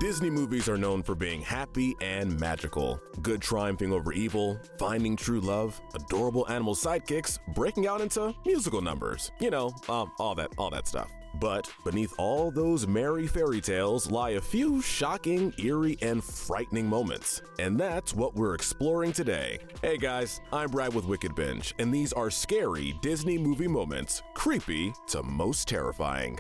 Disney movies are known for being happy and magical. Good triumphing over evil, finding true love, adorable animal sidekicks, breaking out into musical numbers. You know, all that stuff. But beneath all those merry fairy tales lie a few shocking, eerie, and frightening moments. And that's what we're exploring today. Hey guys, I'm Brad with Wicked Binge, and these are scary Disney movie moments, creepy to most terrifying.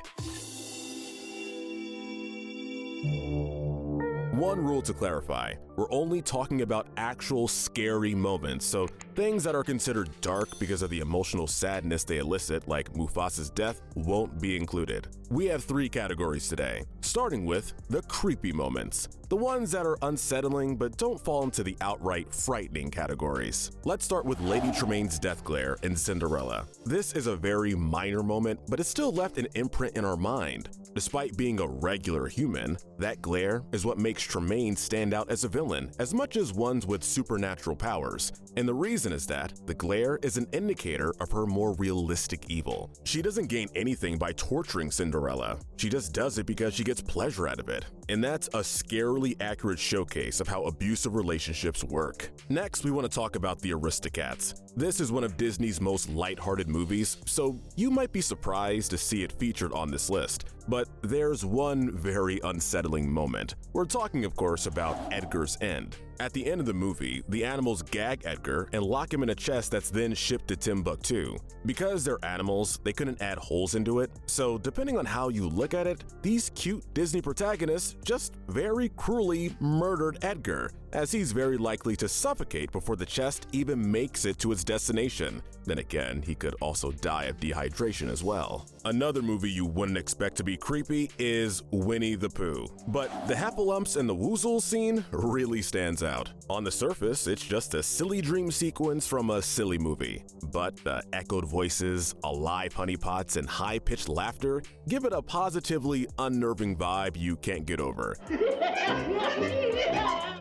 One rule to clarify, we're only talking about actual scary moments, so things that are considered dark because of the emotional sadness they elicit, like Mufasa's death, won't be included. We have 3 categories today, starting with the creepy moments, the ones that are unsettling but don't fall into the outright frightening categories. Let's start with Lady Tremaine's death glare in Cinderella. This is a very minor moment, but it still left an imprint in our mind. Despite being a regular human, that glare is what makes Tremaine stand out as a villain as much as ones with supernatural powers. And the reason is that the glare is an indicator of her more realistic evil. She doesn't gain anything by torturing Cinderella. She just does it because she gets pleasure out of it. And that's a scarily accurate showcase of how abusive relationships work. Next, we want to talk about the Aristocats. This is one of Disney's most lighthearted movies, so you might be surprised to see it featured on this list. But there's one very unsettling moment. We're talking, of course, about Edgar's end. At the end of the movie, the animals gag Edgar and lock him in a chest that's then shipped to Timbuktu. Because they're animals, they couldn't add holes into it, so depending on how you look at it, these cute Disney protagonists just very cruelly murdered Edgar, as he's very likely to suffocate before the chest even makes it to its destination. Then again, he could also die of dehydration as well. Another movie you wouldn't expect to be creepy is Winnie the Pooh. But the Heffalumps and the Woozles scene really stands out. On the surface, it's just a silly dream sequence from a silly movie. But the echoed voices, alive honeypots, and high-pitched laughter give it a positively unnerving vibe you can't get over.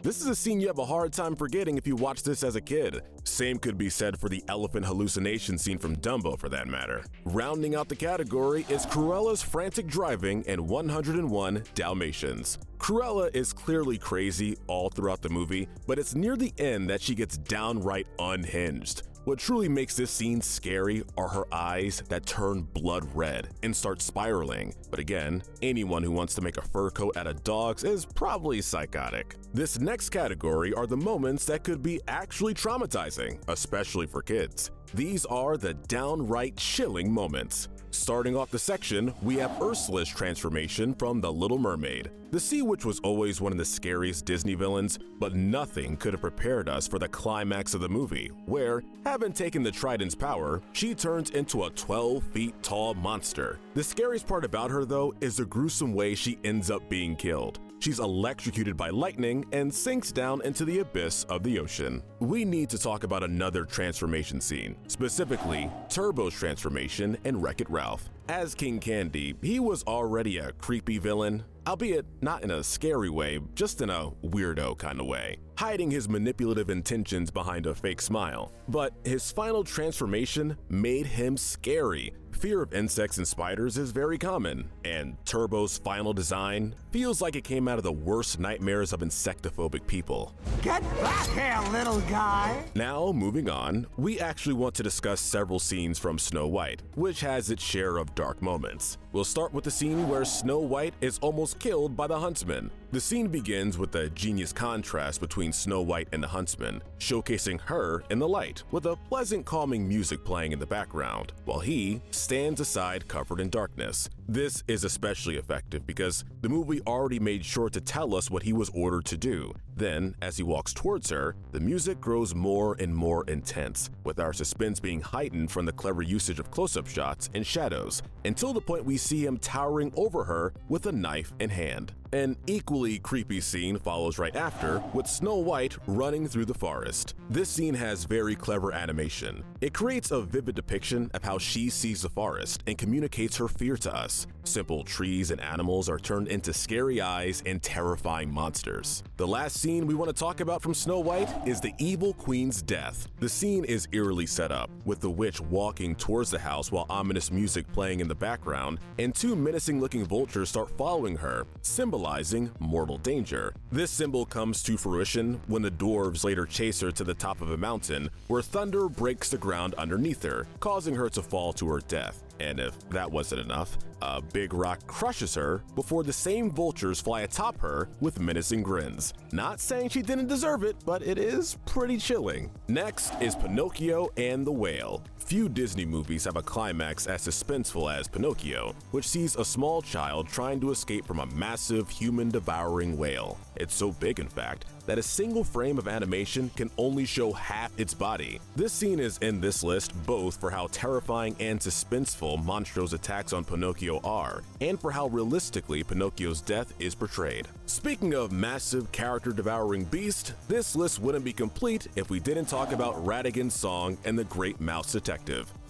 This is a scene you have a hard time forgetting if you watch this as a kid. Same could be said for the elephant hallucination scene from Dumbo, for that matter. Rounding out the category is Cruella's frantic driving in 101 Dalmatians. Cruella is clearly crazy all throughout the movie, but it's near the end that she gets downright unhinged. What truly makes this scene scary are her eyes that turn blood red and start spiraling. But again, anyone who wants to make a fur coat out of dogs is probably psychotic. This next category are the moments that could be actually traumatizing, especially for kids. These are the downright chilling moments. Starting off the section, we have Ursula's transformation from The Little Mermaid. The sea witch was always one of the scariest Disney villains, but nothing could have prepared us for the climax of the movie, where, having taken the trident's power, she turns into a 12 feet tall monster. The scariest part about her, though, is the gruesome way she ends up being killed. She's electrocuted by lightning and sinks down into the abyss of the ocean. We need to talk about another transformation scene, specifically Turbo's transformation in Wreck-It Ralph. As King Candy, he was already a creepy villain, albeit not in a scary way, just in a weirdo kind of way, hiding his manipulative intentions behind a fake smile. But his final transformation made him scary. Fear of insects and spiders is very common, and Turbo's final design feels like it came out of the worst nightmares of insectophobic people. Get back here, little guy! Now, moving on, we actually want to discuss several scenes from Snow White, which has its share of dark moments. We'll start with the scene where Snow White is almost killed by the huntsman. The scene begins with a genius contrast between Snow White and the huntsman, showcasing her in the light, with a pleasant calming music playing in the background, while he stands aside covered in darkness. This is especially effective because the movie already made sure to tell us what he was ordered to do. Then, as he walks towards her, the music grows more and more intense, with our suspense being heightened from the clever usage of close-up shots and shadows, until the point we see him towering over her with a knife in hand. An equally creepy scene follows right after, with Snow White running through the forest. This scene has very clever animation. It creates a vivid depiction of how she sees the forest and communicates her fear to us. Simple trees and animals are turned into scary eyes and terrifying monsters. The last scene we want to talk about from Snow White is the evil queen's death. The scene is eerily set up, with the witch walking towards the house while ominous music playing in the background, and two menacing-looking vultures start following her, symbolizing mortal danger. This symbol comes to fruition when the dwarves later chase her to the top of a mountain, where thunder breaks the ground underneath her, causing her to fall to her death. And if that wasn't enough, a big rock crushes her before the same vultures fly atop her with menacing grins. Not saying she didn't deserve it, but it is pretty chilling. Next is Pinocchio and the Whale. Few Disney movies have a climax as suspenseful as Pinocchio, which sees a small child trying to escape from a massive human-devouring whale. It's so big, in fact, that a single frame of animation can only show half its body. This scene is in this list both for how terrifying and suspenseful Monstro's attacks on Pinocchio are, and for how realistically Pinocchio's death is portrayed. Speaking of massive character-devouring beast, this list wouldn't be complete if we didn't talk about Ratigan's song and the Great Mouse Detective.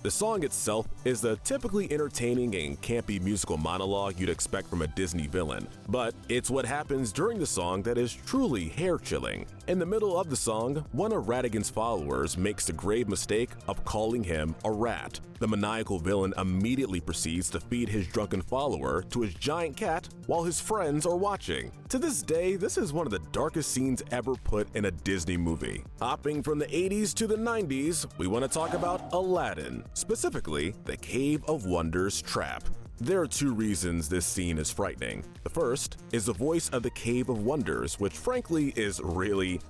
The song itself is the typically entertaining and campy musical monologue you'd expect from a Disney villain, but it's what happens during the song that is truly hair-chilling. In the middle of the song, one of Ratigan's followers makes the grave mistake of calling him a rat. The maniacal villain immediately proceeds to feed his drunken follower to his giant cat while his friends are watching. To this day, this is one of the darkest scenes ever put in a Disney movie. Hopping from the 80s to the 90s, we want to talk about Aladdin, specifically the Cave of Wonders trap. There are two reasons this scene is frightening. The first is the voice of the Cave of Wonders, which frankly is really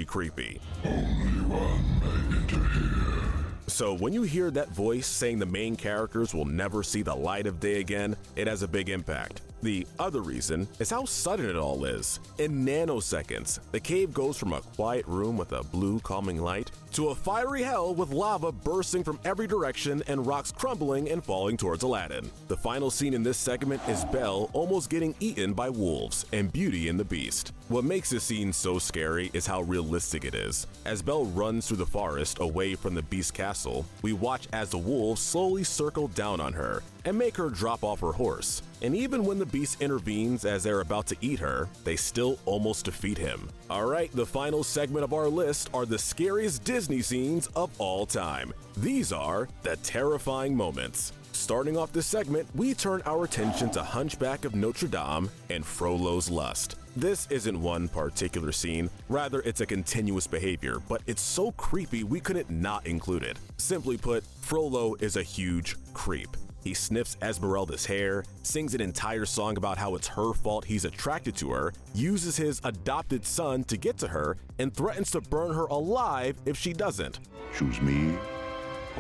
creepy. Only one made it to here. So when you hear that voice saying the main characters will never see the light of day again, it has a big impact. The other reason is how sudden it all is. In nanoseconds, the cave goes from a quiet room with a blue calming light to a fiery hell with lava bursting from every direction and rocks crumbling and falling towards Aladdin. The final scene in this segment is Belle almost getting eaten by wolves and Beauty and the Beast. What makes this scene so scary is how realistic it is. As Belle runs through the forest away from the Beast's castle, we watch as the wolves slowly circle down on her and make her drop off her horse. And even when the Beast intervenes as they're about to eat her, they still almost defeat him. Alright, the final segment of our list are the scariest Disney scenes of all time. These are the terrifying moments. Starting off this segment, we turn our attention to Hunchback of Notre Dame and Frollo's Lust. This isn't one particular scene, rather it's a continuous behavior, but it's so creepy we couldn't not include it. Simply put, Frollo is a huge creep. He sniffs Esmeralda's hair, sings an entire song about how it's her fault he's attracted to her, uses his adopted son to get to her, and threatens to burn her alive if she doesn't. Choose me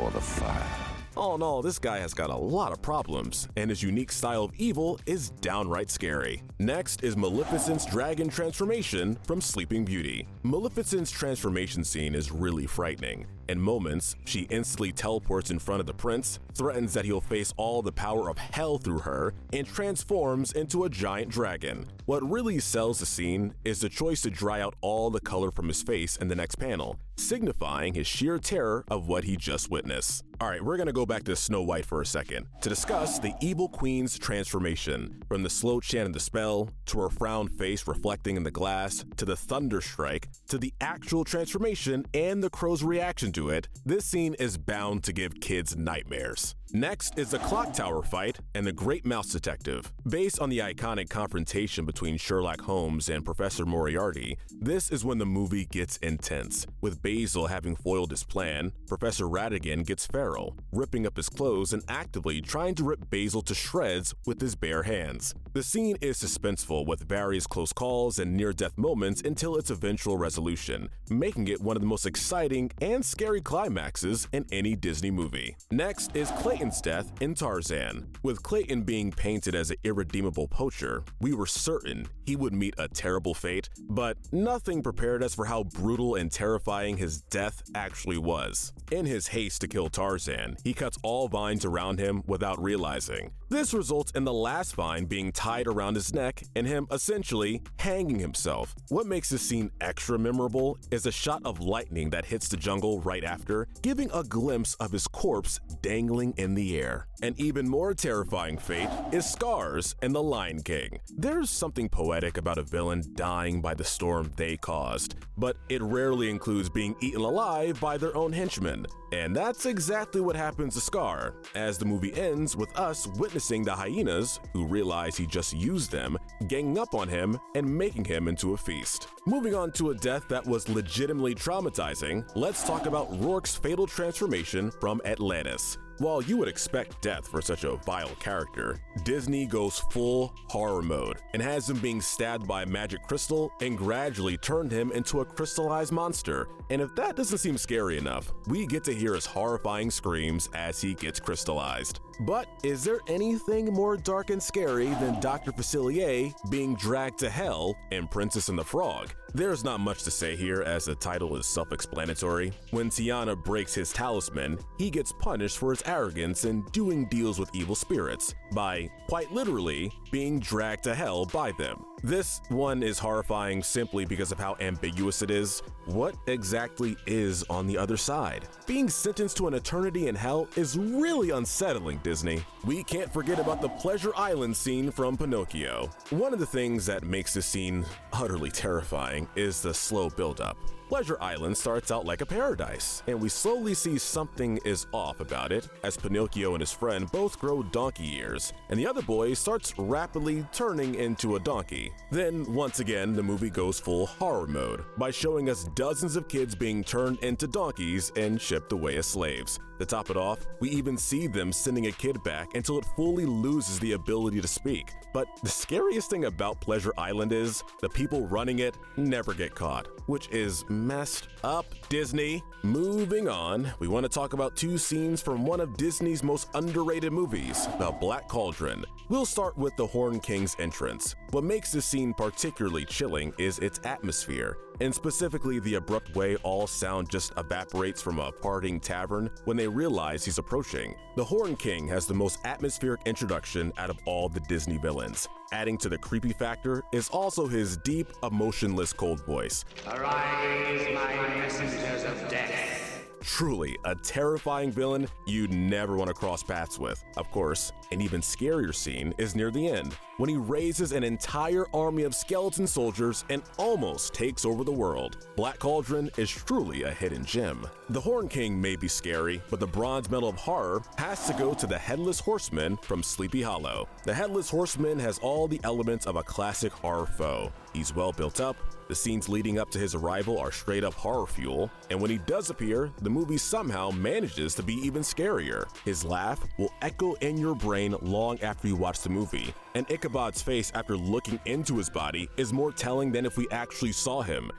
or the fire. All in all, this guy has got a lot of problems, and his unique style of evil is downright scary. Next is Maleficent's dragon transformation from Sleeping Beauty. Maleficent's transformation scene is really frightening. In moments, she instantly teleports in front of the prince, threatens that he'll face all the power of hell through her, and transforms into a giant dragon. What really sells the scene is the choice to dry out all the color from his face in the next panel, signifying his sheer terror of what he just witnessed. Alright, we're gonna go back to Snow White for a second to discuss the evil queen's transformation. From the slow chant of the spell, to her frowned face reflecting in the glass, to the thunder strike, to the actual transformation and the crow's reaction to it, this scene is bound to give kids nightmares. Next is the clock tower fight and the Great Mouse Detective. Based on the iconic confrontation between Sherlock Holmes and Professor Moriarty, this is when the movie gets intense. With Basil having foiled his plan, Professor Ratigan gets feral, ripping up his clothes and actively trying to rip Basil to shreds with his bare hands. The scene is suspenseful with various close calls and near-death moments until its eventual resolution, making it one of the most exciting and scary climaxes in any Disney movie. Next is Clayton's death in Tarzan. With Clayton being painted as an irredeemable poacher, we were certain he would meet a terrible fate, but nothing prepared us for how brutal and terrifying his death actually was. In his haste to kill Tarzan, he cuts all vines around him without realizing. This results in the last vine being tied around his neck and him essentially hanging himself. What makes this scene extra memorable is a shot of lightning that hits the jungle right after, giving a glimpse of his corpse dangling in in the air. An even more terrifying fate is Scar's in The Lion King. There's something poetic about a villain dying by the storm they caused, but it rarely includes being eaten alive by their own henchmen. And that's exactly what happens to Scar, as the movie ends with us witnessing the hyenas, who realize he just used them, ganging up on him and making him into a feast. Moving on to a death that was legitimately traumatizing, let's talk about Rourke's fatal transformation from Atlantis. While you would expect death for such a vile character, Disney goes full horror mode and has him being stabbed by a magic crystal and gradually turned him into a crystallized monster. And if that doesn't seem scary enough, we get to hear his horrifying screams as he gets crystallized. But is there anything more dark and scary than Dr. Facilier being dragged to hell in Princess and the Frog? There's not much to say here, as the title is self-explanatory. When Tiana breaks his talisman, he gets punished for his arrogance and doing deals with evil spirits by, quite literally, being dragged to hell by them. This one is horrifying simply because of how ambiguous it is. What exactly is on the other side? Being sentenced to an eternity in hell is really unsettling, Disney. We can't forget about the Pleasure Island scene from Pinocchio. One of the things that makes this scene utterly terrifying is the slow build-up. Pleasure Island starts out like a paradise, and we slowly see something is off about it as Pinocchio and his friend both grow donkey ears, and the other boy starts rapidly turning into a donkey. Then, once again, the movie goes full horror mode by showing us dozens of kids being turned into donkeys and shipped away as slaves. To top it off, we even see them sending a kid back until it fully loses the ability to speak. But the scariest thing about Pleasure Island is the people running it never get caught, which is messed up, Disney. Moving on, we want to talk about two scenes from one of Disney's most underrated movies, The Black Cauldron. We'll start with the Horn King's entrance. What makes this scene particularly chilling is its atmosphere, and specifically the abrupt way all sound just evaporates from a partying tavern when they realize he's approaching. The Horn King has the most atmospheric introduction out of all the Disney villains. Adding to the creepy factor is also his deep, emotionless cold voice. Arise, my messengers of death. Truly a terrifying villain you'd never want to cross paths with. Of course, an even scarier scene is near the end, when he raises an entire army of skeleton soldiers and almost takes over the world. Black Cauldron is truly a hidden gem. The Horn King may be scary, but the bronze medal of horror has to go to the Headless Horseman from Sleepy Hollow. The Headless Horseman has all the elements of a classic horror foe. He's well built up, the scenes leading up to his arrival are straight up horror fuel, and when he does appear, the movie somehow manages to be even scarier. His laugh will echo in your brain long after you watch the movie, and Ichabod's face after looking into his body is more telling than if we actually saw him.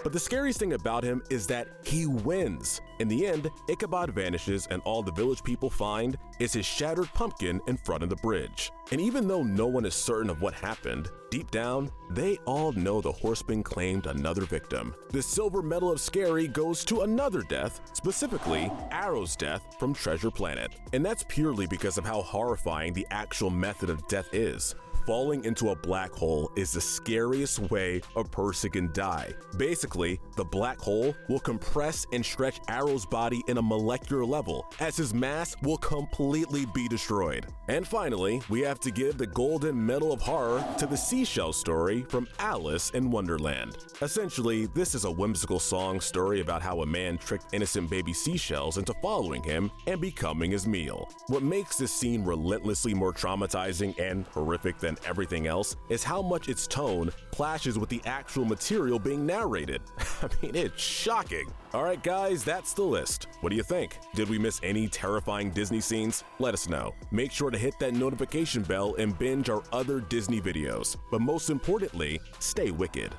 But the scariest thing about him is that he wins. In the end, Ichabod vanishes and all the village people find is his shattered pumpkin in front of the bridge. And even though no one is certain of what happened, deep down, they all know the horseman claimed another victim. The silver medal of scary goes to another death, specifically Arrow's death from Treasure Planet. And that's purely because of how horrifying the actual method of death is. Falling into a black hole is the scariest way a person can die. Basically, the black hole will compress and stretch Arrow's body in a molecular level, as his mass will completely be destroyed. And finally, we have to give the golden medal of horror to the seashell story from Alice in Wonderland. Essentially, this is a whimsical song story about how a man tricked innocent baby seashells into following him and becoming his meal. What makes this scene relentlessly more traumatizing and horrific than everything else is how much its tone clashes with the actual material being narrated. I mean, it's shocking. Alright guys, that's the list. What do you think? Did we miss any terrifying Disney scenes? Let us know. Make sure to hit that notification bell and binge our other Disney videos. But most importantly, stay wicked.